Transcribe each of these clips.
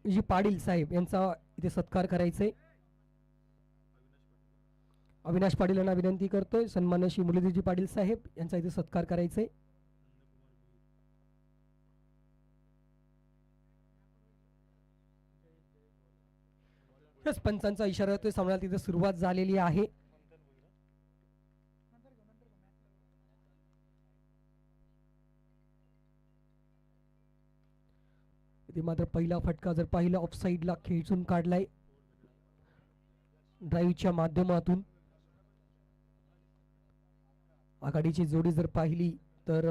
जी पाटील साहेब यांचा इथे सत्कार करायचे. अविनाश पाटील यांना विनंती करतोय. सन्मान्य श्री मुरलीधरजी पाटील साहेब यांचा इथे सत्कार करायचे. पंचांचा इशारा होतोय. सामन्याला तिथे सुरुवात झालेली आहे. इथे मात्र पहिला फटका जर पाहिला ऑफसाईडला खेचून काढलाय ड्राईव्हच्या माध्यमातून. आघाडीची जोडी जर पाहिली तर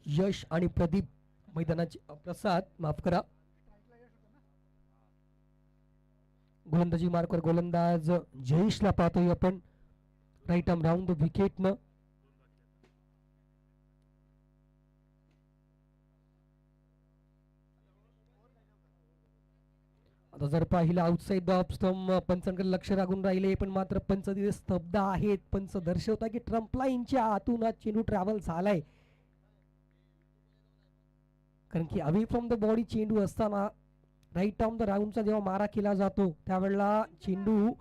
यश आणि प्रदीप मैदानाचे प्रसाद माफ करा गोलंदाजी मार्कवर गोलंदाज जयेशला पाहतोय आपण right arm round the wicket न. आता जर पाहिलं आउटसाइड द ऑफ स्टंप पंचांकडे लक्ष लागून राहिले पण मात्र पंच तिथे स्तब्ध आहेत. पंच दर्शवता की ट्रम्प लाईनच्या आतून हा चेंडू ट्रॅव्हल झालाय कारण की अवे फ्रॉम द बॉडी चेंडू असताना राईट आर्म द राऊंडचा जेव्हा मारा केला जातो त्यावेळेला चेंडू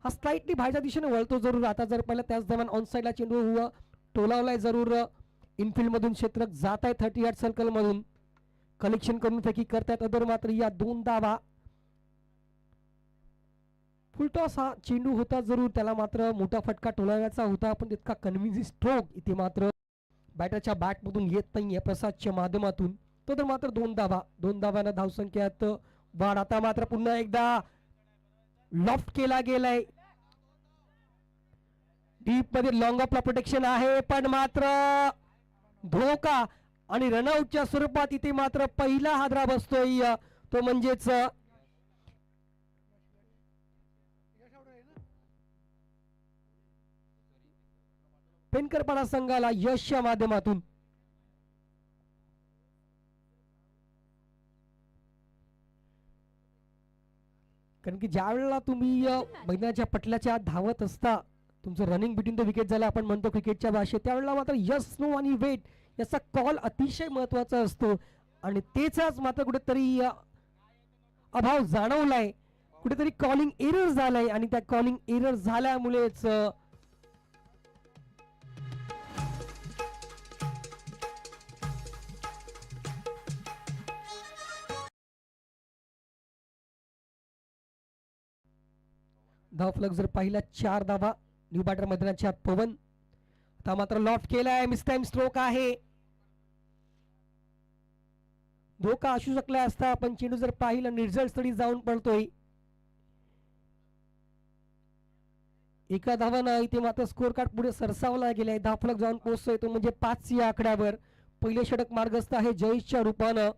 हा स्लाइटली बाहेरच्या दिशेने वळतो जरूर. आता जर पाहिलं त्याच दरम्यान ऑन साईडला चेंडू टोलावलाय जरूर. इनफिल्ड मधून क्षेत्रक जात आहे 30 यार्ड सर्कल मधून कलेक्शन करून फेकी करतायत अदर. मात्र या दोन धावा फुलटॉस हा चेंडू होता जरूर त्याला मात्र मोठा फटका टोलावायचा होता पण तितका कन्व्हिन्सिंग स्ट्रोक इथे मात्र बॅटरच्या बॅटमधून येत नाहीये प्रसादच्या माध्यमातून. तो तर मात्र दोन धाव्यानं धावसंख्येत वाढ. आता मात्र पुन्हा एकदा लॉफ्ट केला गेलाय. डीप मध्ये लॉंग ऑफला प्रोटेक्शन आहे पण मात्र धोका आणि रनआउटच्या स्वरूपात इथे मात्र पहिला हादरा बसतोय तो म्हणजेच पेनकरपाडा संघाला यशच्या माध्यमातून. कारण की ज्या वेळेला तुम्ही मैदानाच्या पटल्याच्या धावत असता तुमचं रनिंग बिटवीन द विकेट झालं आपण म्हणतो क्रिकेटच्या भाषेत त्यावेळेला मात्र यस नो आणि वेट याचा कॉल अतिशय महत्वाचा असतो आणि तेच मात्र कुठेतरी अभाव जाणवलाय. कुठेतरी कॉलिंग एरर झालाय आणि त्या कॉलिंग एरर झाल्यामुळेच धावफलक जर पाहिला 4 धावा न्यू बॅटर मैदानाच्या पवन. आता मात्र लॉफ्ट केलाय मिस टाइम स्ट्रोक आहे. धोका असू शकला असता पण चेंडू जर पाहिलं निर्जळ स्थळी जाऊन पडतोय. एका धावानं इथे मात्र स्कोर कार्ड पुढे सरसावला गेलाय. धावफलक जाऊन पोहोचतोय तो म्हणजे 5 या आकड्यावर. पहिले षटक मार्गस्थ आहे जयेशच्या रूपानं.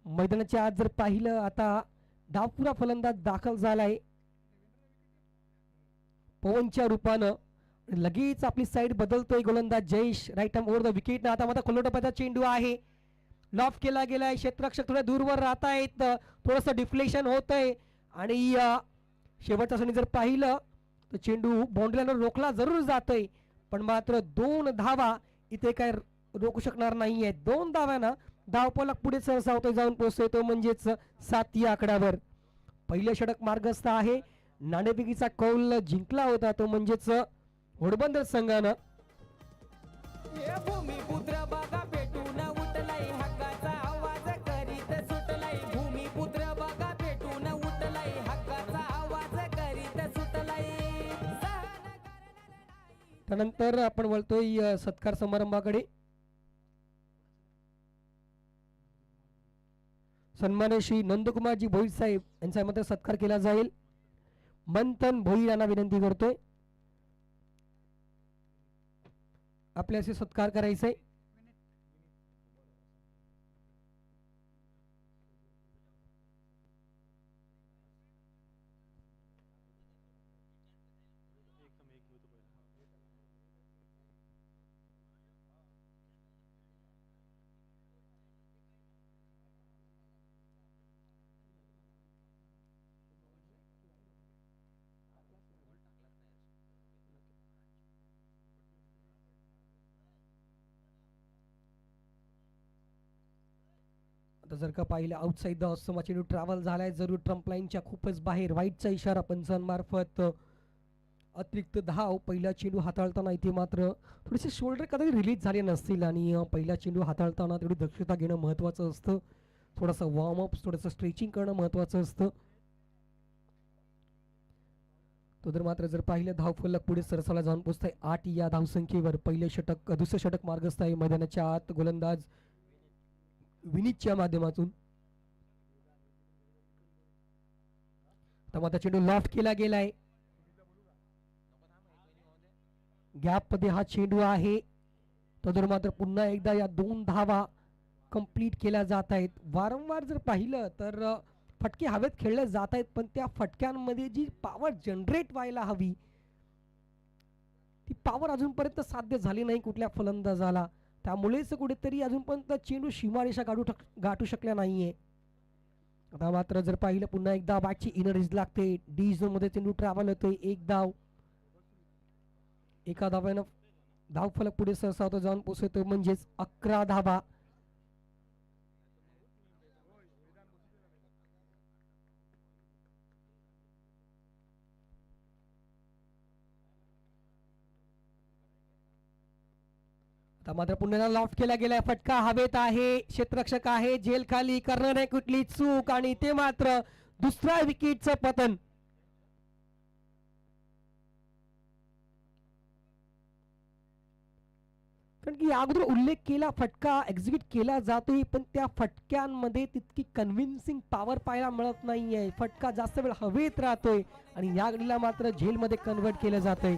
मैदानाच्या आत जर पाहिलं आता डावपुरा फलंदाज दाखल झालाय पवनच्या रूपानं. लगेच आपली साईड बदलतोय गोलंदाज Jayesh right arm over the wicket. आता मात्र खोलोटप्याचा चेंडू आहे लॉफ्ट केला गेलाय. क्षेत्ररक्षक थोड्या दूरवर राहत आहेत थोडस डिफ्लेक्शन होतंय आणि शेवटचा क्षणी जर पाहिलं तर चेंडू बाउंड्रीला रोखला जरूर जातोय पण मात्र 2 धावा इथे काय रोखू शकणार नाहीये. 2 धाव्यानं धावफलक पुढे सरसावतोय जाऊन पोहोचतोय तो म्हणजेच 7 या आकड्यावर. पहिले षटक मार्गस्थ आहे. नाणेफेकीचा कौल जिंकला होता तो म्हणजेच घोडबंदर संघानं. त्यानंतर आपण वळतोय सत्कार समारंभाकडे. सन्मान्य श्री नंदकुमारजी भोईर साहेब यांचा मध्ये सत्कार केला जाईल. मंथन भोईर यांना विनंती करतोय आपल्याशी सत्कार करायचंय. आता जर का पाहिलं आउटसाइड द ऑफ चेंडू ट्रॅव्हल झालाय जरूर ट्रम्प लाईनच्या खूपच बाहेर, वाईटचा इशारा पंचांमार्फत. अतिरिक्त धाव पहिला चेंडू हाताळताना इथे मात्र थोडेसे शोल्डर कदाचित रिलीज झाले नसतील आणि पहिला चेंडू हाताळताना तेवढी दक्षता घेणं महत्त्वाचं असतं. थोडंसं वॉर्मअप, थोडंसं स्ट्रेचिंग करणं महत्त्वाचं असतं. तो जर मात्र जर पाहिलं धावफलक पुढे सरसावला जाऊन पोहोचताय 8 या धावसंख्येवर. पहिले षटक, दुसरं षटक मार्गस्थ आहे मैदानाच्या आत. गोलंदाज विनीतच्या माध्यमातून आता चेंडू लॉफ्ट केला गेलाय. गॅप मध्ये हा चेंडू आहे. तो जर मात्र पुन्हा एकदा या 2 धावा कंप्लीट केल्या जात आहेत. वारंवार जर पाहिलं तर फटके हवेत खेळले जात आहेत, पण त्या फटक्यांमध्ये जी पॉवर जनरेट व्हायला हवी ती पॉवर अजूनपर्यंत साध्य झाली नाही कुठल्या फलंदाजाला. त्यामुळेच कुठेतरी अजूनपर्यंत चेंडू सीमारेषा गाठू शकल्या नाहीये. आता मात्र जर पाहिलं पुन्हा एकदा बॅटची इनर इज लागते. डी झोन मध्ये चेंडू ट्रॅव्हल होतोय. एक धाव, एका धाव्यानं धावफलक पुढे सरसावतो जाऊन पोहोचतो म्हणजेच 11 धावा. आता मात्र पुन्हा लॉफ्ट केला गेलाय. फटका हवेत आहे. क्षेत्ररक्षक आहे झेल खाली, करणार नाही कुठली चूक आणि ते मात्र दुसऱ्या विकेटचं पतन. कारण की अगोदर उल्लेख केला फटका एक्झिक्यूट केला जातोय, पण त्या फटक्यांमध्ये तितकी कन्व्हिन्सिंग पॉवर पाहायला मिळत नाहीये. फटका जास्त वेळ हवेत राहतोय आणि या गडीला मात्र झेलमध्ये कन्वर्ट केलं जातंय.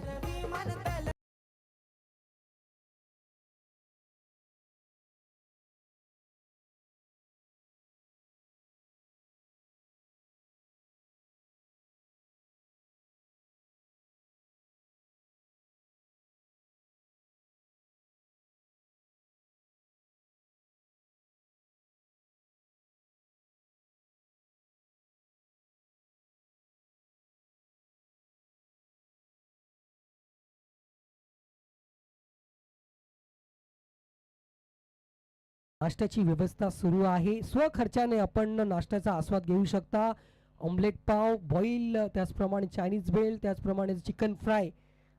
नाश्त्याची व्यवस्था सुरू आहे. स्वखर्चाने आपण नाश्त्याचा आस्वाद घेऊ शकता. ऑमलेट पाव, बॉईल, त्याचप्रमाणे चायनीज भेल, त्याचप्रमाणे चिकन फ्राय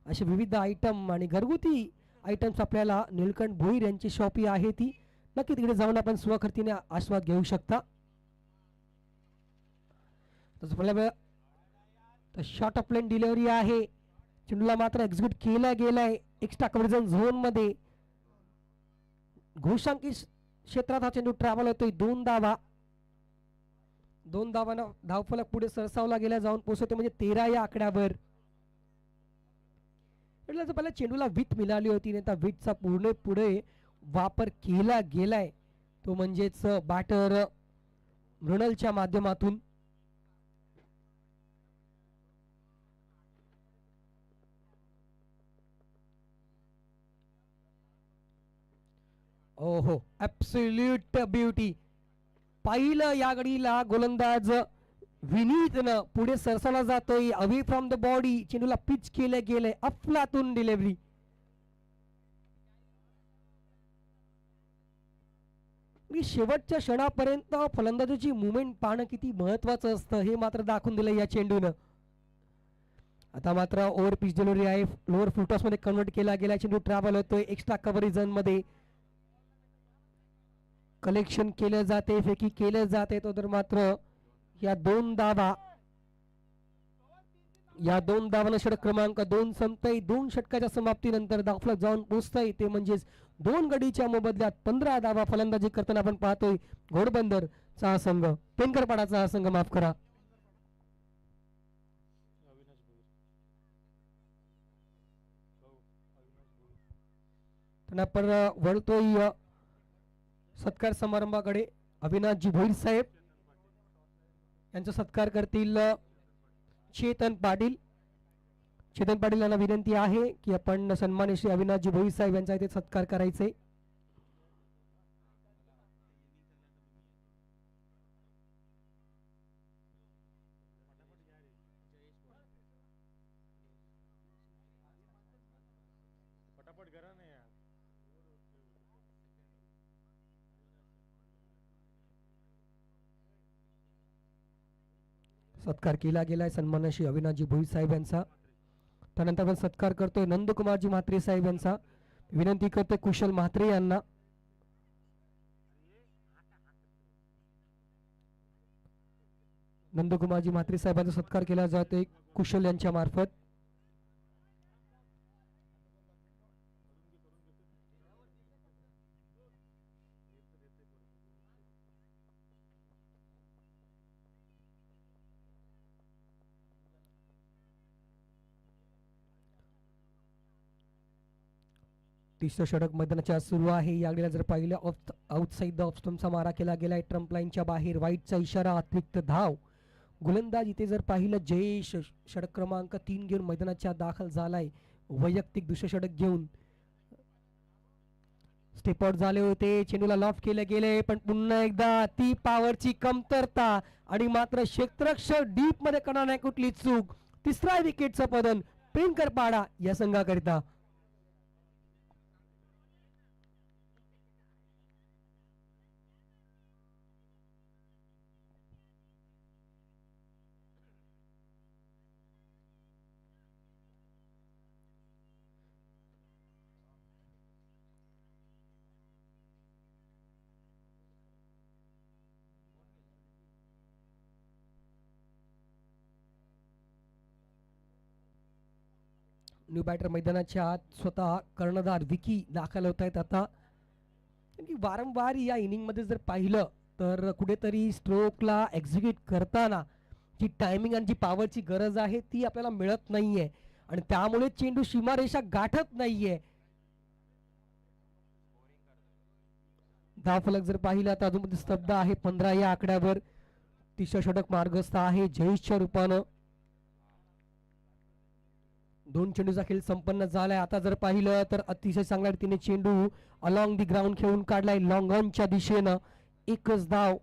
असे विविध आयटम आणि घरगुती आयटम्स आपल्याला निळकंठ भोईर यांची शॉपी आहे ती नक्की तिकडे जाऊन आपण स्वखर्चाने आस्वाद घेऊ शकता. शॉर्ट ऑफ प्लेन डिलिव्हरी आहे. चेंडूला मात्र एक्झिक्यूट केला गेलाय एक्स्ट्रा कव्हरेज झोन मध्ये. घोषांकित क्षेत्रात हा चेंडू ट्रॅव्हल होतोय. 2 धावा. 2 धावांना धावफलक पुढे सरसावला गेला जाऊन पोहोचतो म्हणजे 13 या आकड्यावर. पहिल्या चेंडूला विथ मिळाली होती आणि त्या विथचा पूर्ण पुढे वापर केला गेलाय तो म्हणजेच बॅटर मृणालच्या माध्यमातून. ओहो, ऍब्सोल्यूट ब्युटी. पाहिलं या गडीला गोलंदाज विनीतनं पुढे सरसावला जातोय अवे फ्रॉम द बॉडी. चेंडूला पिच केलं गेलंय. अफलातून डिलिव्हरी. शेवटच्या क्षणापर्यंत फलंदाजाची मुवमेंट पाहणं किती महत्वाचं असतं हे मात्र दाखवून दिलं या चेंडूनं. आता मात्र ओव्हर पिच डिलिव्हरी आहे. लोअर फुलटॉस मध्ये कन्वर्ट केला गेला. चेंडू ट्रॅव्हल होतोय एक्स्ट्रा कव्हरेज झोन मध्ये. कलेक्शन केलं जाते, फेकी केलं जाते. तो तर मात्र या 2 धावा, या 2 धावांना षटक क्रमांक 2 संपतय. 2 षटकाच्या समाप्तीनंतर धावफलक जाऊन पोहोचतय ते म्हणजेच 2 गडीच्या मोबदल्यात 15 धावा फलंदाजी करताना आपण पाहतोय घोडबंदरचा हा संघ, पेनकरपाडाचा हा संघ माफ करा. आपण वळतोय सत्कार समारंभाकडे. अविनाशजी भोईर साहेब यांचा सत्कार करतील चेतन पाटील. चेतन पाटील यांना विनंती आहे की आपण सन्माननीय श्री अविनाशजी भोईर साहेब यांचा इथे सत्कार करायचे. सत्कार केला गेलाय सन्मानाशी अविनाशजी भोई साहेब यांचा. त्यानंतर आपण सत्कार करतोय नंदकुमारजी म्हात्रे साहेब यांचा. विनंती करतोय कुशल म्हात्रे यांना. नंदकुमारजी म्हात्रे साहेबांचा सत्कार केला जातोय कुशल यांच्या मार्फत. तिसरं षटक मैदानाच्या सुरू आहे. यावेळेला जर पाहिलं आउटसाइड द ऑफ स्टंपचा मारा केला गेलाय. ट्रम्प लाईनच्या बाहेर वाईटचा इशारा, अतिरिक्त धाव. गोलंदाज इथे जर पाहिलं जयेश षटक क्रमांक 3 घेऊन मैदानाच्या दाखल झालाय. वैयक्तिक दुसरं षटक घेऊन स्टेप आउट झाले होते. चेंडूला लॉफ केले गेले पण पुन्हा एकदा ती पॉवरची कमतरता आणि मात्र क्षेत्ररक्षक डीप मध्ये करणार नाही कुठली चूक. तिसरा विकेटचं पतन पेनकरपाडा या संघाकरिता. न्यू बॅटर मैदानाच्या आत स्वतः कर्णधार विकी दाखल होत आहेत आता. वारंवार या इनिंग मध्ये जर पाहिलं तर कुठेतरी स्ट्रोकला एक्झिक्यूट करताना जी टायमिंग आणि जी पॉवरची गरज आहे ती आपल्याला मिळत नाहीये आणि त्यामुळे चेंडू सीमारेषा गाठत नाहीये. धावफलक जर पाहिलं तर अजून स्तब्ध आहे 15 या आकड्यावर. तिसरं षटक मार्गस्थ आहे जयेशच्या रूपानं. 2 चेंडूचा खेळ संपन्न झालाय. आता जर पाहिलं तर अतिशय चांगल्या रीतीने चेंडू अलॉंग दी ग्राउंड खेळून काढलाय लॉंग ऑनच्या दिशेनं. एकच धाव.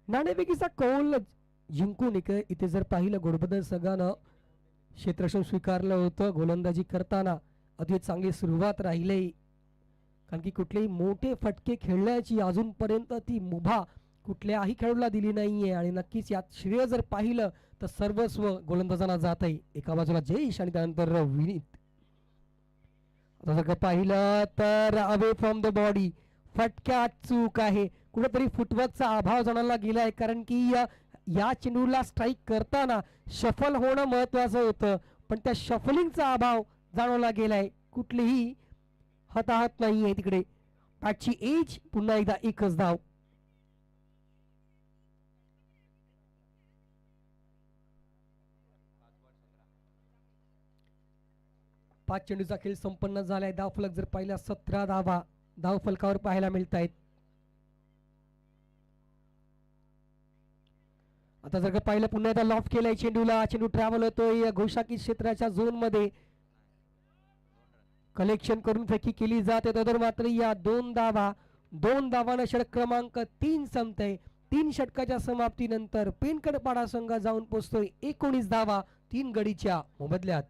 नाणेफेकीचा कौल जिंकून इथे जर पाहिलं घोडबदल संघानं क्षेत्ररक्षण स्वीकारलं होतं. गोलंदाजी करताना अति चांगली सुरुवात राहिली कारण की कुठलेही मोठे फटके खेळण्याची अजूनपर्यंत ती मुभा कुठल्याही खेळाडूला दिली नाहीये आणि नक्कीच यात श्रेय जर पाहिलं तर सर्वस्व गोलंदाजांना जात आहे. एका बाजूला जयेश आणि त्यानंतर विनीत. आता जर पाहिलं तर अवे फ्रॉम द बॉडी फटक्यात चूक आहे. कुठेतरी फुटवर्कचा अभाव जाणवला गेलाय कारण की या चेंडूला स्ट्राईक करताना शफल होणं महत्वाचं होतं पण त्या शफलिंगचा अभाव जाणवला गेलाय. कुठलीही हताहत नाहीये तिकडे. बॅटची एज पुन्हा एकदा एकच धाव. पाच चेंडूचा खेळ संपन्न झालाय. धावफलक जर पाहिला 17 धावा धावफलकावर पाहायला मिळत आहेत. आता जर का पाहिलं पुन्हा एकदा लॉफ केलाय चेंडूला. चेंडू ट्रॅव्हल होतोय घोषाकी क्षेत्राच्या झोन मध्ये. कलेक्शन करून फेकी केली जाते तर मात्र या 2 धावानं षटक क्रमांक 3 संपतय. 3 षटकाच्या समाप्तीनंतर पेनकरपाडा संघ जाऊन पोहोचतोय 19 धावा 3 गडीच्या मोबदल्यात.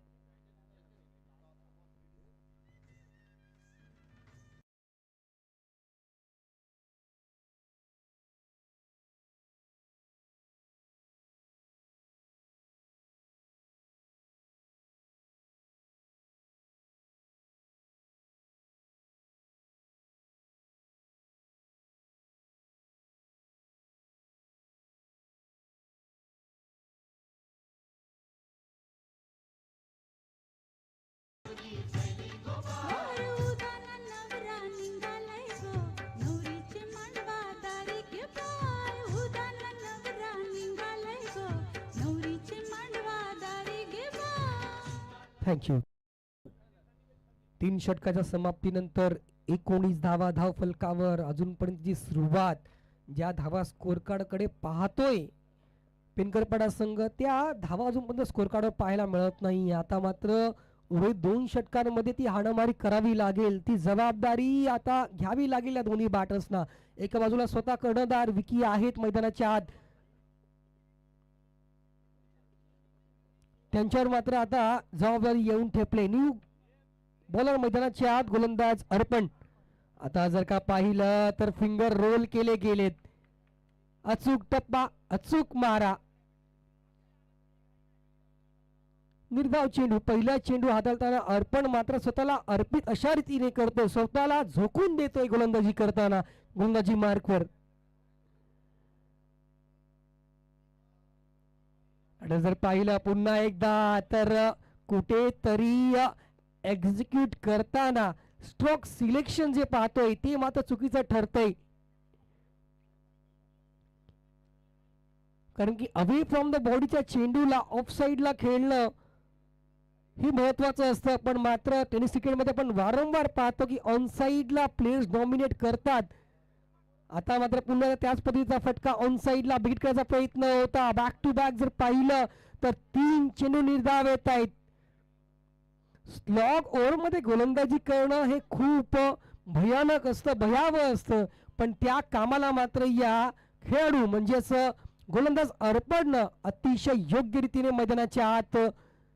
थँक्यू. 3 षटकाच्या समाप्तीनंतर 19 धावा धावफलकावर. अजूनपर्यंतची सुरुवात ज्या धावा स्कोर कार्ड कडे पाहतोय पेनकरपाडा संघ त्या धावा अजूनपर्यंत स्कोर कार्डवर पाहायला मिळत नाही. आता मात्र उभे 2 षटकांमध्ये ती हाणामारी करावी लागेल. ती जबाबदारी आता घ्यावी लागेल या दोन्ही बॅटर्सना. एका बाजूला स्वतः कर्णधार विकी आहेत मैदानाच्या आत. त्यांच्यावर मात्र आता जबाबदारी येऊन ठेपले. न्यू बॉलर मैदानाच्या आत गोलंदाज अर्पण. आता जर का पाहिलं तर फिंगर रोल केले गेलेत. अचूक टप्पा, अचूक मारा. निर्धाव चेंडू, पहिला चेंडू हाताळताना अर्पण मात्र स्वतःला अर्पित अशा रीतीने करतो, स्वतःला झोकून देतोय गोलंदाजी करताना गोलंदाजी मार्कवर. आणि जर पाहिलं पुन्हा एकदा तर कुठेतरी एक्झिक्यूट करताना स्ट्रोक सिलेक्शन जे पाहतोय ते मात्र चुकीचं ठरतंय. कारण की अवे फ्रॉम द बॉडीच्या चेंडूला ऑफ साईडला खेळणं हे महत्वाचं असतं, पण मात्र टेनिस क्रिकेटमध्ये आपण वारंवार पाहतो की ऑन साईडला प्लेयर्स डॉमिनेट करतात. आता मात्र पुन्हा त्याच पद्धतीचा फटका ऑन साईडला बिट करायचा प्रयत्न होता. बॅक टू बॅक जर पाहिलं तर 3 चेंडू निर्धाव येत आहेत. स्लॉग ओव्हरमध्ये गोलंदाजी करणं हे खूप भयानक असतं, भयावह असतं, पण त्या कामाला मात्र या खेळाडू म्हणजेच गोलंदाज अर्पणनं अतिशय योग्य रीतीने मैदानाच्या आत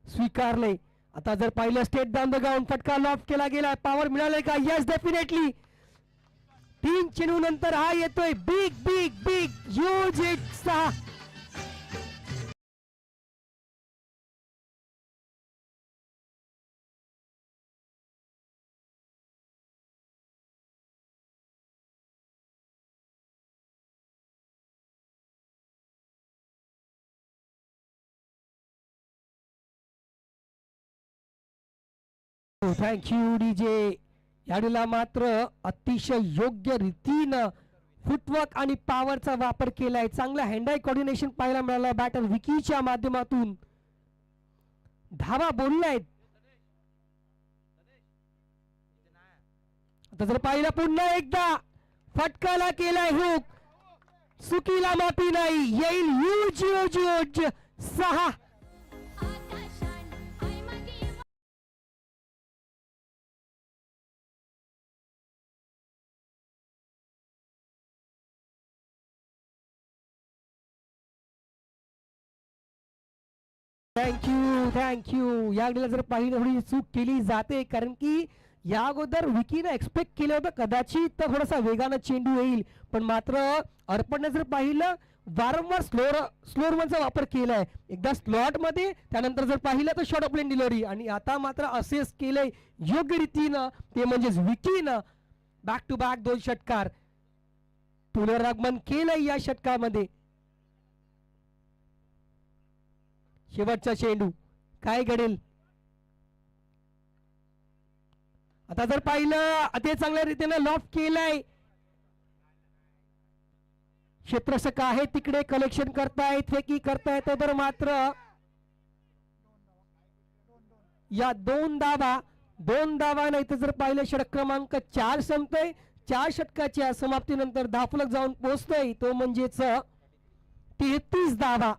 स्वीकारले. आता जर पाहिलं स्टेट डाऊन द ग्राउंड, फटका लॉफ्ट केला गेला. पॉवर मिळाले का? Yes, definitely. 3 चेंडू नंतर हा येतोय big big big huge hit. 6. Thank you DJ. याडीला मात्र अतिशय योग्य रीतीनं फुटवर्क आणि पॉवरचा वापर केलाय. चांगला हँड आय कोऑर्डिनेशन पाहायला मिळालं बॅटर विकीच्या माध्यमातून. धावा बोलल्यात. आता जर पाहिलं पुन्हा एकदा फटकाला केलाय हुक, चुकीला माफी नाही. येईल huge huge huge. 6. Thank you thank you. या गडीला जर पाहिलं थोडी चूक केली जाते, कारण की या अगोदर विकीनं एक्सपेक्ट केलं होतं कदाचित तर थोडासा वेगानं चेंडू येईल, पण मात्र अर्पणने जर पाहिलं वारंवार स्लोअरचा वापर केलाय. एकदा स्लॉट मध्ये, त्यानंतर जर पाहिलं तर शॉर्ट ऑफ लेन डिलिव्हरी, आणि आता मात्र असेच केलंय योग्य रीतीनं, ते म्हणजेच विकीनं बॅक टू बॅक 2 षटकार पुनरागमन केलंय या षटकामध्ये. शेवटचा चेंडू काय घडेल? आता जर पाहिलं अति चांगल्या रीतीने लॉफ्ट केलाय. क्षेत्ररक्षक आहे तिकडे कलेक्शन करतायत, फेकी करतायत, तर मात्र या 2 धावा नाही तर जर पाहिलं षटक क्रमांक 4 संपतोय. 4 षटकाच्या समाप्तीनंतर 10 फलक जाऊन पोहोचतोय, तो म्हणजेच 33 धावा.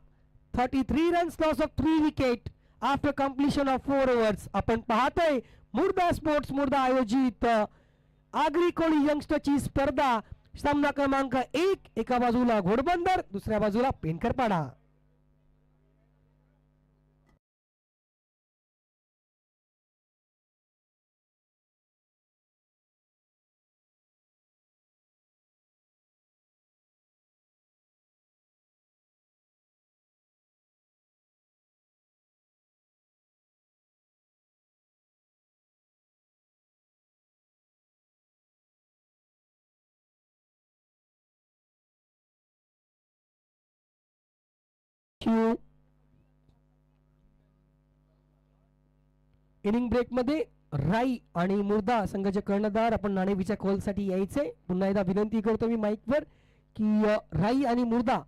33 runs, loss of 3 wicket after completion of 4 overs. आपण पाहतोय मुर्दा स्पोर्ट्स मुर्दा आयोजित आगरी कोळी यंगस्टरची स्पर्धा. सामना क्रमांक 1, एका बाजूला घोडबंदर, दुसऱ्या बाजूला पेनकरपाडा. इनिंग ब्रेक मध्ये राई आणि मुर्दा संघाचे कर्णधार आपण नाणेफीच्या कॉलसाठी यायचे. पुन्हा एकदा विनंती करतो मी माईकवर की राई आणि मुर्दा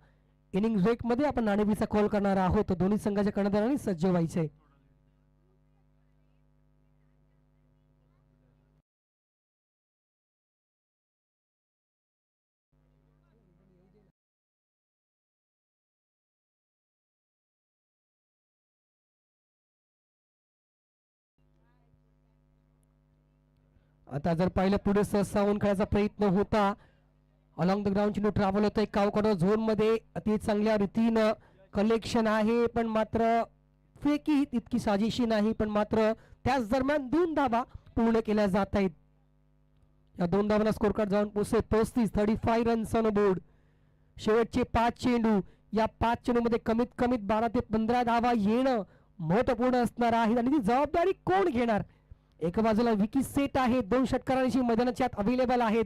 इनिंग ब्रेक मध्ये आपण नाणेफीचा कॉल करणार आहोत. दोन्ही संघाच्या कर्णधारांनी सज्ज व्हायचे. आता जर पाहिलं पुढे सहसावून खेळायचा प्रयत्न होता. अलॉंग द ग्राउंड चेंडू ट्रॅव्हल होतोय कावकडो झोन मध्ये. अति चांगल्या रीतीनं कलेक्शन आहे, पण मात्र फेकी तितकी साजेशी नाही, पण मात्र त्याच दरम्यान 2 धावा पूर्ण केल्या जात आहेत. या 2 धावांना स्कोर कार्ड जाऊन पोहोचते 35 रन्स ऑन बोर्ड. शेवटचे 5 चेंडू, या 5 चेंडूमध्ये कमीत कमी 12 ते 15 धावा येणं महत्वपूर्ण असणार आहे आणि ती जबाबदारी कोण घेणार. एका बाजूला विकी सेट आहे, 2 षटकारांशी मैदानाच्या आत अवेलेबल आहेत.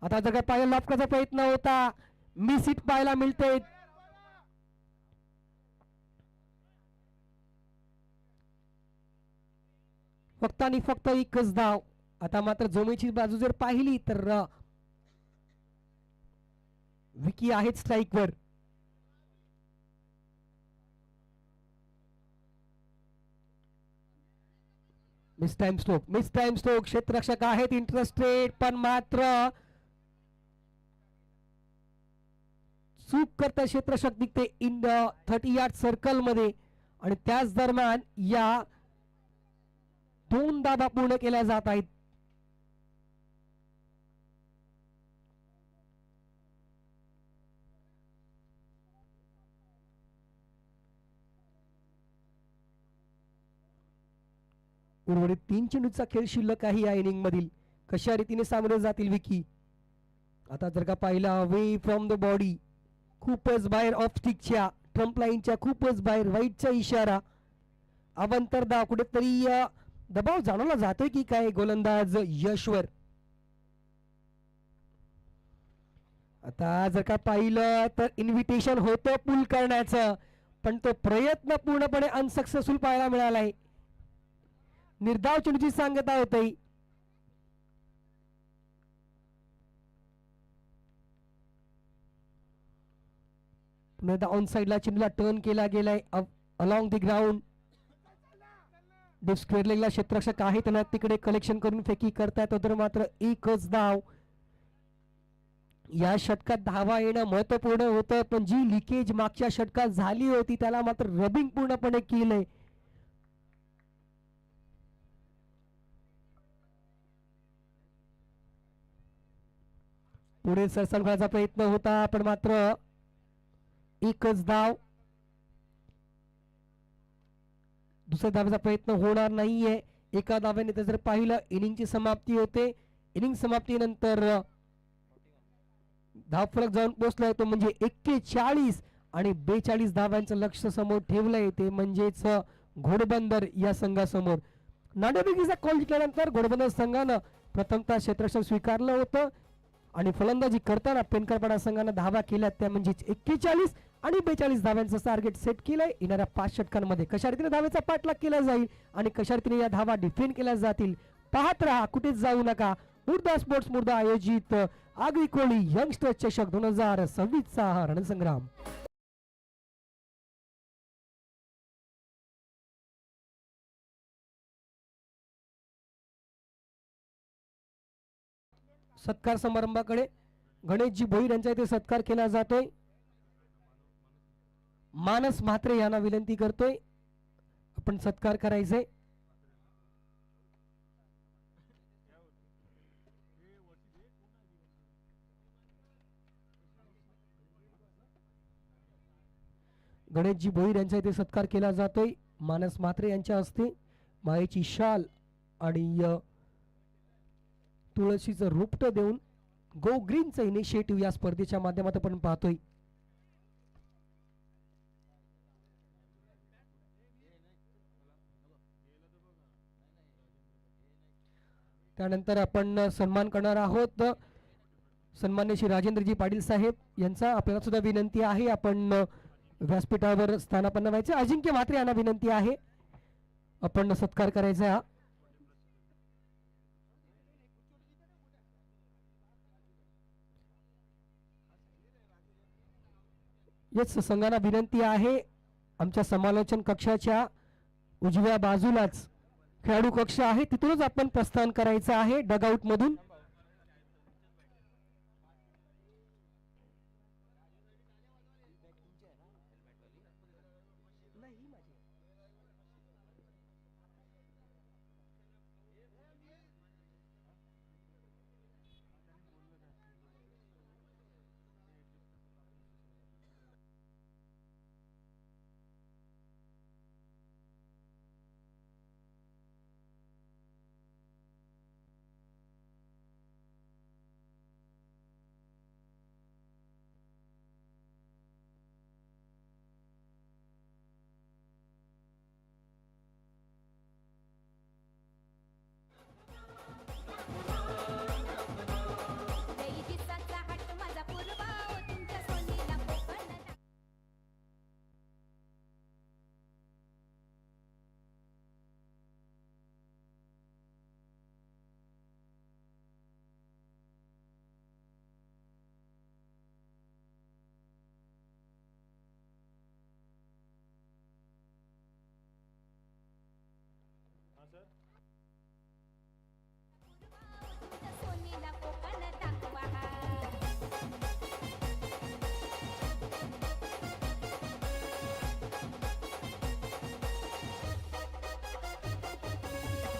आता जर काय पाहायला लॉफकाचा प्रयत्न होता, मिस हिट पाहायला मिळते. फक्त आणि फक्त एकच धाव. आता मात्र जोमीची बाजू जर पाहिली तर विकी आहेत स्ट्राईकवर. मिस टाइम स्ट्रोक क्षेत्ररक्षक आहेत इंटरेस्टेड, पण मात्र चूक करता क्षेत्ररक्षक निघते इन द 30 यार्ड सर्कल मध्ये आणि त्याच दरम्यान या 2 धावा पूर्ण केल्या जात आहेत. उर्वरित 3 चेंडूचा खेळ शिल्लक आहे या इनिंग मधील. कशा रीतीने सामोरे जातील विकी. आता जर का पाहिला अवे फ्रॉम द बॉडी, खूपच बाहेर ऑफ स्टिकच्या ट्रम्प लाईनच्या खूपच बाहेर, वाईटचा इशारा. अवंतर धाव, कुठेतरी दबाव जाणवला जातोय की काय गोलंदाज यशवर. आता जर का पाहिलं तर इन्व्हिटेशन होतं पुल करण्याचं, पण तो प्रयत्न पूर्णपणे अनसक्सेसफुल पाहायला मिळालाय. निर्धाव चेंडूची सांगता होते. पुन्हा ऑन साइडला चेंडूला टर्न केला गेलाय अलॉंग द ग्राउंड. स्क्वेअर लेगला क्षेत्ररक्षक आहे, त्यांना तिकडे कलेक्शन करून फेकी करतायत. तर मात्र एकच धाव. या षटकात धावा येणं महत्वपूर्ण होतं, पण जी लिकेज मागच्या षटकात झाली होती त्याला मात्र रबिंग पूर्णपणे केलंय. पुढे सरसन खेळाचा प्रयत्न होता, पण मात्र एकच धाव. दुसऱ्या धावेचा प्रयत्न होणार नाहीये. एका धावेने जर पाहिलं इनिंगची समाप्ती होते. इनिंग समाप्तीनंतर धावफलक जाऊन पोहोचलाय तो म्हणजे 41 आणि 42 धावांचं लक्ष समोर ठेवलंय, ते म्हणजेच घोडबंदर या संघासमोर. नाणेफेकीचा कॉल जिंकल्यानंतर घोडबंदर संघानं प्रथमतः क्षेत्ररक्षण स्वीकारलं होतं आणि फलंदाजी करताना पेनकरपाडा संघानं धावा केल्या, त्या म्हणजेच 41 आणि 42 धाव्यांचं टार्गेट सेट केलंय येणाऱ्या 5 षटकांमध्ये. कशा रीतीने धावेचा पाठलाग केला जाईल आणि कशा रीतीने या धावा डिफेंड केल्या जातील पाहत राहा, कुठेच जाऊ नका. मुर्दा स्पोर्ट्स मुर्दा आयोजित आगरी कोळी यंगस्टर चषक 2026 चा हा रणसंग्राम. सत्कार समारंभाकडे गणेशजी भोईर यांचा इथे सत्कार केला जातोय. मानस म्हात्रे यांना विनंती करतोय आपण सत्कार करायचे. गणेशजी भोईर यांचा इथे सत्कार केला जातोय. मानस म्हात्रे यांच्या हस्ते मायेची शाल आणि तुळशीचं रोपटं देऊन गो ग्रीनचं इनिशिएटिव्ह या स्पर्धेच्या माध्यमातून आपण पाहतोय. त्यानंतर आपण सन्मान करणार आहोत सन्मान्य श्री राजेंद्रजी पाटील साहेब यांचा. आपल्याला सुद्धा विनंती आहे आपण व्यासपीठावर स्थानापन्न व्हायचे. अजिंक्य म्हात्रे यांना विनंती आहे आपण सत्कार करायचा. येस, संघाला विनंती आहे आमच्या समालोचन कक्षाच्या उजव्या बाजूलाच खेळाडू कक्ष आहे, तिथूनच आपण प्रस्थान करायचं आहे डगआउट मधून. सोनीला कोकण दाखवा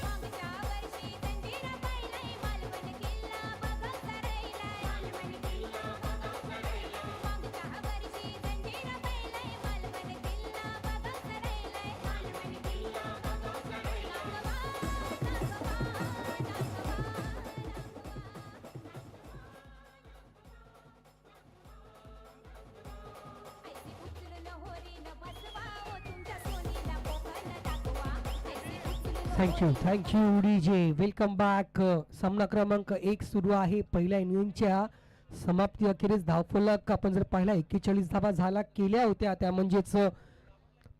मागच्या वर्षी जंजिरा पाहिलाय मालवण किल्ला बघा करायलाय मालवण किल्ला बघा करायलाय मागच्या वर्षी जंजिरा पाहिलाय मालवण किल्ला बघा करायलाय मालवण किल्ला बघा ऐसे उचलून होरीनं बसवा ओ तुमच्या सोनीला कोकण दाखवा ऐसे उचलून थँक्यू डीजे. Welcome back. सामना क्रमांक 1 सुरू आहे. पहिल्या इनिंगच्या समाप्ती अखेरीस धावफलक आपण जर पाहिला 41 धावा झाला केल्या होत्या, त्या म्हणजेच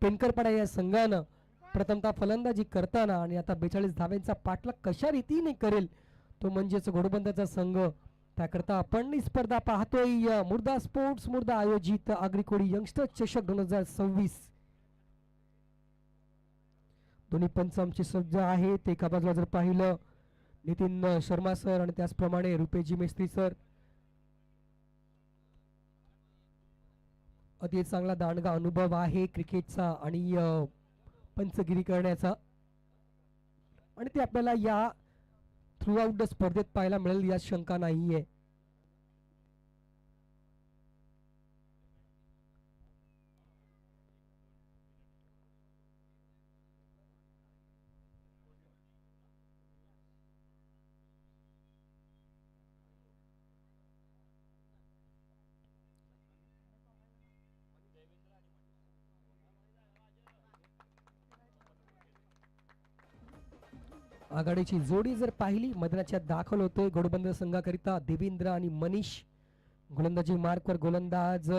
पेनकरपाडा या संघानं प्रथमतः फलंदाजी करताना आणि आता 42 धाव्यांचा पाठलाग कशा रीतीने करेल तो म्हणजेच घोडबंदरचा संघ. त्याकरता आपण ही स्पर्धा पाहतोय. मुर्दा स्पोर्ट्स मुर्दा आयोजित आगरीकोडी यंगस्टर्स चषक 2026. दोन्ही पंच आमचे सज्ज आहेत. एका बाजूला जर पाहिलं नितीन शर्मा सर आणि त्याचप्रमाणे रुपेजी मेस्त्री सर. अति चांगला दांडगा अनुभव आहे क्रिकेटचा आणि पंचगिरी करण्याचा, आणि ते आपल्याला या थ्रू आउट द स्पर्धेत पाहायला मिळेल यात शंका नाहीये. आघाडीची जोडी जर पाहिली मैदानाच्या दाखल होतोय घोडबंदर संघाकरिता देवेंद्र आणि मनीष. गोलंदाजी मार्कवर गोलंदाज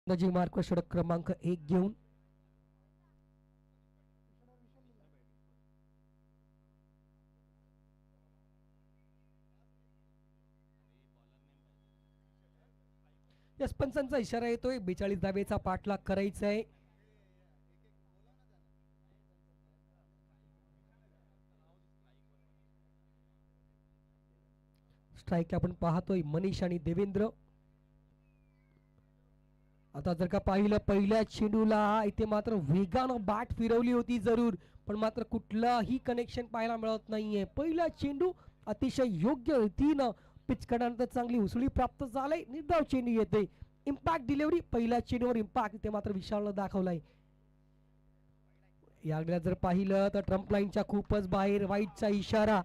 गोलंदाजी मार्कवर षटक क्रमांक 1 घेऊन यस पंचांचा इशारा येतोय. 42 धावेचा पाठलाग करायचा आहे. स्ट्राईक आपण पाहतोय मनीष आणि देवेंद्र. आता जर का पाहिलं पहिल्या चेंडूला इथे मात्र वेगानं बॅट फिरवली होती जरूर, पण मात्र कुठलाही कनेक्शन पाहायला मिळत नाहीये. पहिला चेंडू अतिशय योग्य रीतीनं पिच करण्यानंतर चांगली उसळी प्राप्त झाली. निर्धाव चेंडू येते. इम्पॅक्ट डिलिव्हरी पहिल्या चेंडूवर इम्पॅक्ट इथे मात्र विशालनं दाखवलाय. याकडे जर पाहिलं तर ट्रम्प लाईनच्या खूपच बाहेर वाईटचा इशारा.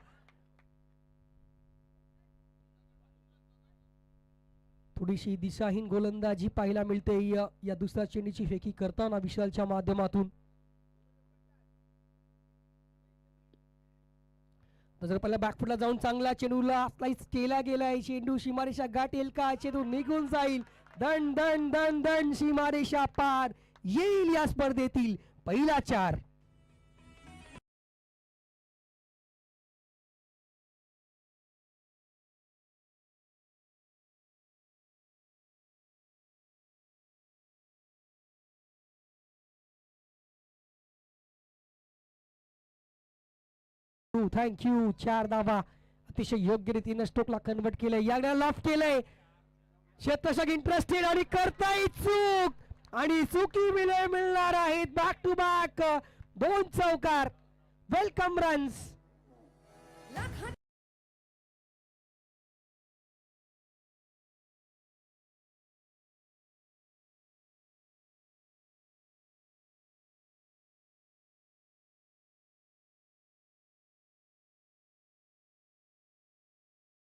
थोडीशी दिशाहीन गोलंदाजी पाहायला मिळते या दुसऱ्या चेंडूची फेकी करताना विशालच्या माध्यमातून. जर पहिला बॅकफुटला जाऊन चांगला चेंडूला स्लाइस केला गेलाय. चेंडू सीमारेषा गाठेल का? चेंडू निघून जाईल. दंड दंड दंड दंड सीमारेषा पार येईल या स्पर्धेतील पहिला 4. थँक्यू. 4 धावा अतिशय योग्य रीतीने स्टोकला कन्वर्ट केलंय. याकडे लॉफ्ट केलंय. क्षेत्ररक्षक इंटरेस्टेड आणि करताय चूक आणि चुकी मिळणार आहेत. बॅक टू बॅक 2 चौकार. Welcome runs.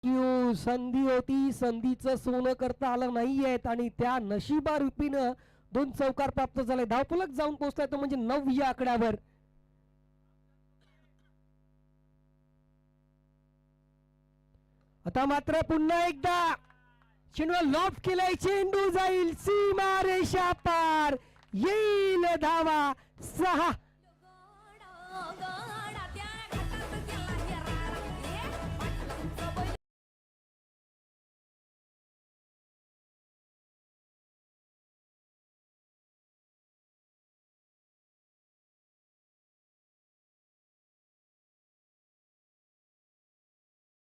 संधी होती, संधीचं सोनं करता आलं नाहीयेत आणि त्या नशिबारूपीनं 2 चौकार प्राप्त झाले. धावफलक जाऊन पोहोचलाय तो म्हणजे 9 या आकड्यावर. आता मात्र पुन्हा एकदा चेंडू लॉफ केलाय, चेंडू जाईल सीमारेषा पार, येईल धावा 6.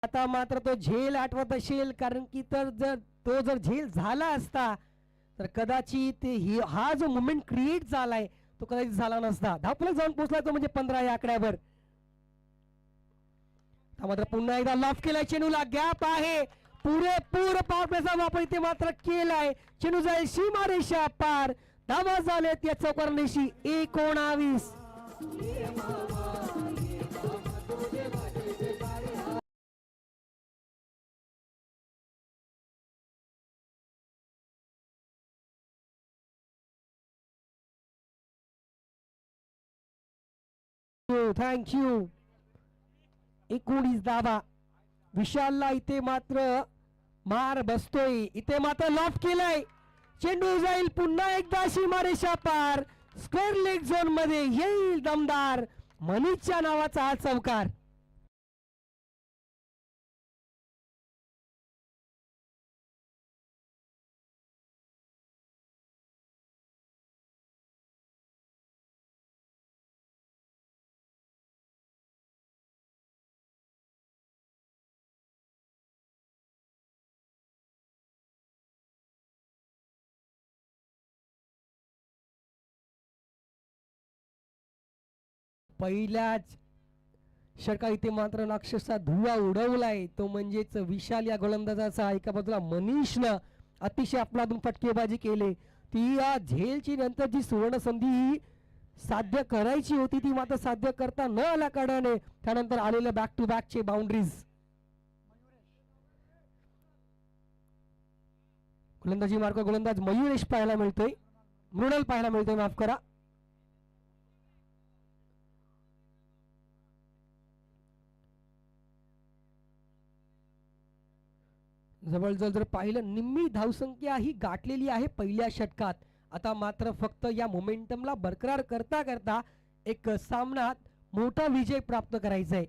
आता मात्र तो झेल आठवत असेल, कारण की जर झेल झाला असता तर कदाचित हा जो मोमेंट क्रिएट झालाय तो कदाचित झाला नसता. धावफलक जाऊन पोहोचला तो म्हणजे 15 या आकड्यावर. मात्र पुन्हा एकदा लॉफ केलाय, चेंडूला गॅप आहे, पुरेपूर पॉवर प्लेचा वापर इथे मात्र केलाय. चेंडू जाईल सीमारेषा पार, धावा झालेत या चौकारनेशी 19. थँक्यू. 19 धावा. विशालला इथे मात्र मार बसतोय. इथे मात्र लॉफ केलाय, चेंडू जाईल पुन्हा एकदा सीमारेषा पार, स्क्वेअर लेग झोन मध्ये येईल दमदार मनीषच्या नावाचा हा चौकार. पहिल्याच षटका इथे मात्र अक्षरशः धुवा उडवलाय तो म्हणजेच विशाल या गोलंदाजाचा. एका बाजूला मनीषनं अतिशय आपलादून फटकेबाजी केली, ती या झेलची नंतर जी सुवर्ण संधी साध्य करायची होती ती मात्र साध्य करता न आल्या कारणाने त्यानंतर आलेल्या बॅक टू बॅक चे बाउंड्रीज. गोलंदाजी मार्ग गोलंदाज मयुरेश पाहायला मिळतोय, मृणाल पाहायला मिळतोय, माफ करा. जवळजवळ जर पाहिलं निम्मी धावसंख्या ही गाठलेली आहे पहिल्या षटकात. आता मात्र फक्त या मोमेंटमला बरकरार करता करता एक सामन्यात मोठा विजय प्राप्त करायचा आहे.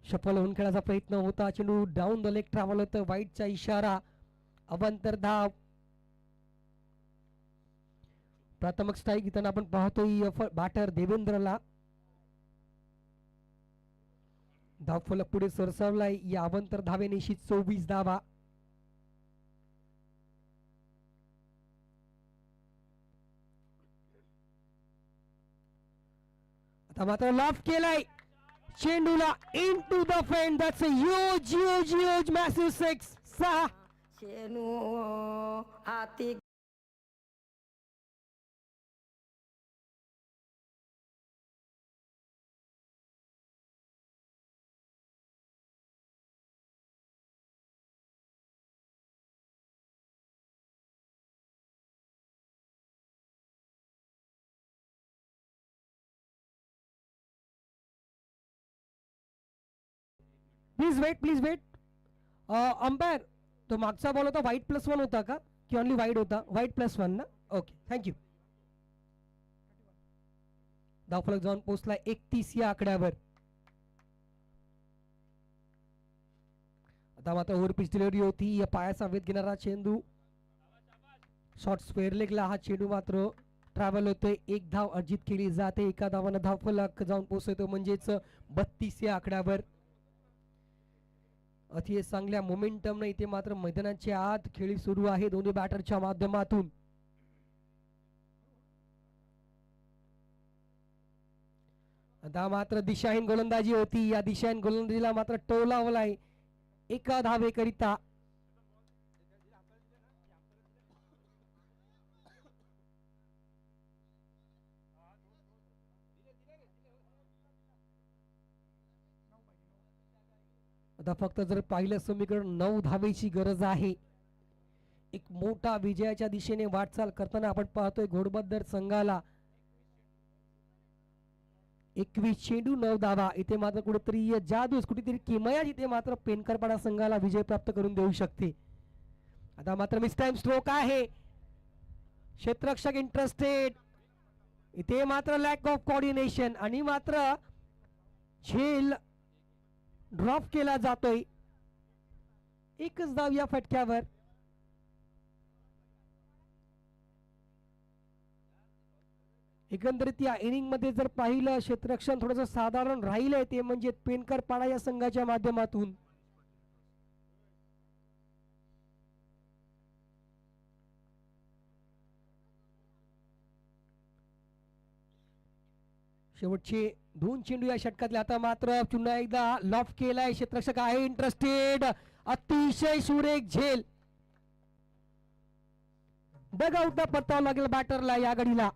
सफल होऊन खेळाचा प्रयत्न होता, चेंडू डाऊन द लेग ट्रॅव्हल होतं, वाईटचा इशारा, अवंतर धाव. प्राथमिक स्ट्राईक इथं आपण पाहतोय बॅटर देवेंद्रला. धावफलक पुढे सरसावलाय, या अवंतर धावेनिशी 24 धावा. आता मात्र लॉफ केलाय, चेंडूला into the fence, that's a huge huge huge massive 6. चेंडू हाती प्लीज वेट. अंपायर, तो मागचा बॉल होता वाईट +1 होता का की ओनली वाईड होता? वाईट +1 ना, ओके थँक्यू. धावफलक जाऊन पोहोचला 31 या आकड्यावर. आता मात्र ओव्हर पिच डिलिव्हरी होती, या पायाचा वेध घेणारा चेंडू शॉर्ट स्क्वेअर लेगला हा चेंडू मात्र ट्रॅव्हल होतोय. 1 धाव अर्जित केली जाते, एका धावानं धावफलक जाऊन पोहोचतो म्हणजेच 32 या आकड्यावर. अतिशय चांगल्या मोमेंटम इथे मात्र मैदानाच्या आत खेळी सुरू आहे दोन्ही बॅटरच्या माध्यमातून. आता मात्र दिशाहीन गोलंदाजी होती, या दिशाहीन गोलंदाजीला मात्र टोलावलाय एका धावेकरिता. आता फक्त जर पाहिलं समीकरण 9 धावेची गरज आहे. एक मोठा विजयाच्या दिशेने वाटचाल करताना आपण पाहतोय घोडबंदर संघाला 21 चेंडू 9 धावा. इथे मात्र कुठेतरी जादूस कुठेतरी किमया जिथे मात्र पेनकरपाडा संघाला विजय प्राप्त करून देऊ शकते. आता मात्र मिस टाइम स्ट्रोक आहे. क्षेत्ररक्षक इंटरेस्टेड. इथे मात्र लॅक ऑफ कोऑर्डिनेशन आणि मात्र झेल ड्रॉप केला जातोय. एकच धाव या फटक्यावर. एकंदरीत या इनिंग मध्ये जर पाहिलं क्षेत्ररक्षण थोडंसं साधारण राहिलंय ते म्हणजे पेनकरपाडा या संघाच्या माध्यमातून. शेवटचे 2 चेंडू या षटकातले. आता मात्र पुन्हा एकदा लॉफ केलाय. क्षेत्ररक्षक आहे इंटरेस्टेड. अतिशय सुरेख झेल. डगआउटला परतावं लागेल बॅटरला या गडीला.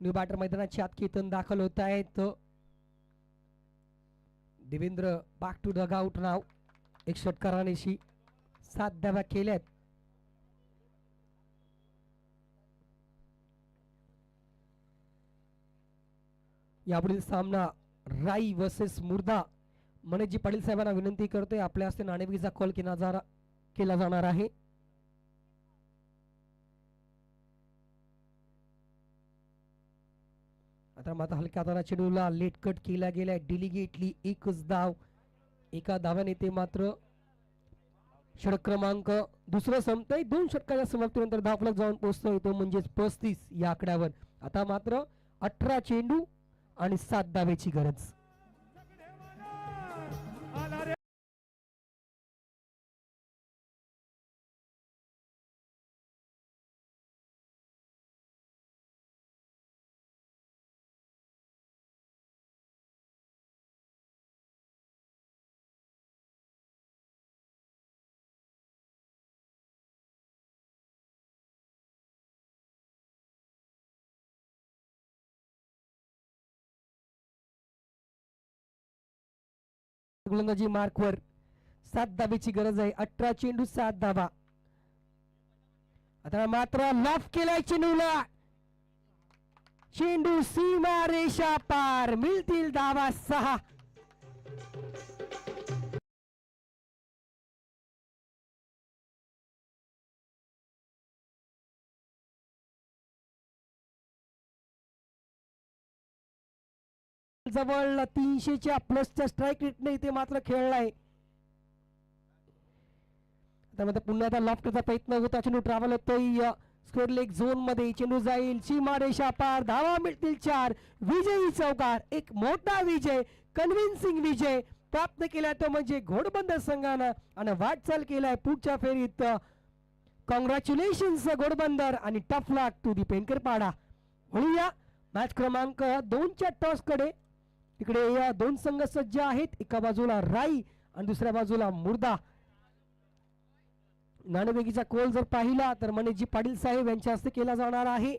न्यू बॅटर मैदानाची आत केतन दाखल होत आहेत. Devendra back to dugout नाव. एक षटकारानेशी 7 धावा केल्यात. यापुढील सामना राई वर्सेस मुर्दा. मनोजी पाटील साहेबांना विनंती करतोय आपल्या हस्ते नाणेफेकीचा कॉल केला जाणार आहे. आता मात्र हलक्या हाताला चेंडूला लेट कट केला गेलाय. डेलिगेटली एकच धाव. एका धाव्याने ते मात्र षटक क्रमांक दुसरं संपतंय. 2 षटकाच्या समाप्तीनंतर धावफलक जाऊन पोहोचतोय तो म्हणजेच 35 या आकड्यावर. आता मात्र 18 चेंडू आणि 7 धावेची गरज. गोलंदाजी मार्कवर 7 धावेची गरज आहे. 18 चेंडू 7 धावा. आता मात्र लॉफ केलाय चेंडूला. चेंडू सीमा रेषा पार. मिळतील धावा 6. जवळ 300च्या प्लसच्या स्ट्राईक रेटने इथे मात्र खेळलाय. त्यामध्ये पुन्हा आता लॉफ्टचा प्रयत्न होता. चेंडू ट्रॅव्हल होतोय स्क्वेअर लेग झोन मध्ये. चेंडू जाईल सीमा रेषा पार. धावा मिळतील 4. विजयी चौकार. एक मोठा विजय, कन्व्हिन्सिंग विजय प्राप्त केला तो म्हणजे घोडबंदर संघानं आणि वाटचाल केलाय पुढच्या फेरीत. कॉंग्रॅच्युलेशन्स घोडबंदर आणि टफ लक टू दी पेनकरपाडा. वळूया मॅच क्रमांक 2च्या टॉस कडे. तिकडे या 2 संघ सज्ज आहेत. एका बाजूला राई आणि दुसऱ्या बाजूला मुर्दा. नाणेफेकीचा कॉल जर पाहिला तर मनोजी पाटील साहेब यांच्या हस्ते केला जाणार आहे.